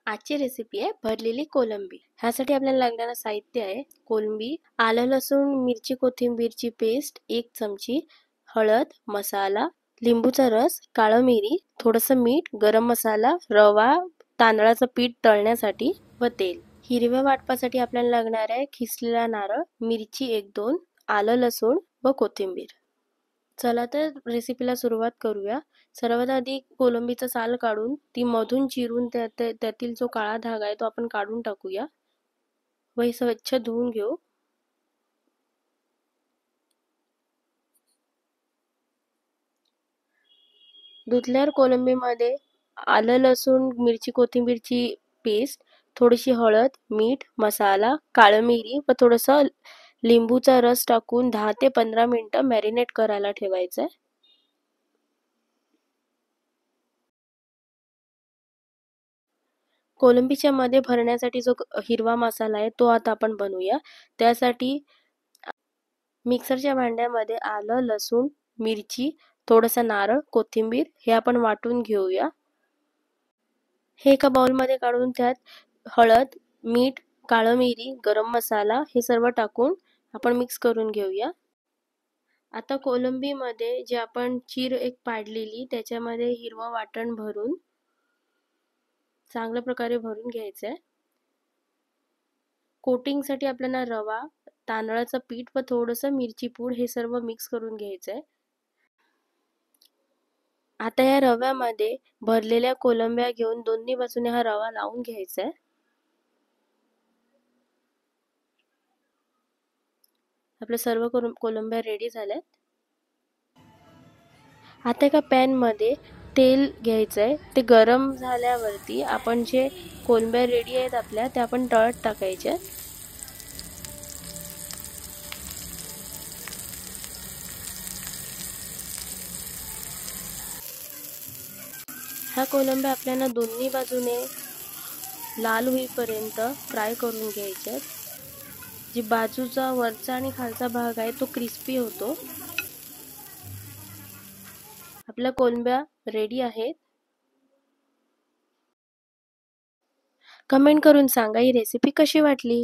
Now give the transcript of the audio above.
आजची रेसिपी आहे भरलेली कोलंबी। ह्यासाठी आपल्याला लागणारं साहित्य आहे कोलंबी, आलं लसूण मिरची कोथिंबीरची पेस्ट 1 चमची, हळद, मसाला, लिंबूचा रस, काळं मिरी, थोडंसं मीठ, गरम मसाला, रवा, तांदळाचं पीठ तळण्यासाठी व तेल। हिरव्या वाटपासाठी आपल्याला लागणार आहे खिसलेला नारळ, मिरची 1-2, आलं लसूण व कोथिंबीर। चला तर रेसिपीला सुरुवात करूया। सर्वात आधी कोलंबीचं साल काढून ती मधून चिरून त्यातील जो काळा धागा आहे तो आपण काढून टाकूया व हे स्वच्छ धुवून घेऊ। धुतल्यावर कोलंबीमध्ये आलं लसूण मिरची कोथिंबीरची पेस्ट, थोडीशी हळद, मीठ, मसाला, काळं मिरी व थोडंसं लिंबूचा रस टाकून 10 ते 15 मिनिटं मॅरिनेट करायला ठेवायचं आहे। कोलंबीच्या मध्ये भरण्यासाठी जो हिरवा मसाला आहे तो आता आपण बनवूया। त्यासाठी मिक्सरच्या भांड्यामध्ये आलं लसूण मिरची, थोडासा नारळ, कोथिंबीर हे आपण वाटून घेऊया। हे एका बाउलमध्ये काढून त्यात हळद, मीठ, काळं मिरी, गरम मसाला हे सर्व टाकून आपण मिक्स करून घेऊया। आता कोलंबीमध्ये जे आपण चीर एक पाडलेली त्याच्यामध्ये हिरवं वाटण भरून चांगल्या प्रकारे भरून घ्यायचं आहे। कोटिंगसाठी आपल्याला रवा, तांदळाचं पीठ व थोडंसं मिरची पूड हे सर्व मिक्स करून घ्यायचं आहे। आता या रव्यामध्ये भरलेल्या कोलंब्या घेऊन दोन्ही बाजूने हा रवा लावून घ्यायचा आहे। आपल्या सर्व कोलंब्या रेडी झाल्यात। आता एका पॅन मध्ये तेल घ्यायचं आहे। ते गरम झाल्यावरती आपण जे कोलंब्या रेडी आहेत आपल्या त्या आपण तळत टाकायच्या। ह्या कोलंब्या आपल्याला दोन्ही बाजूने लाल होईपर्यंत फ्राय करून घ्यायच्यात। जी बाजूचा वरचा आणि खालचा भाग आहे तो क्रिस्पी होतो। आपल्या कोलंब्या रेडी आहेत। कमेंट करून सांगा ही रेसिपी कशी वाटली।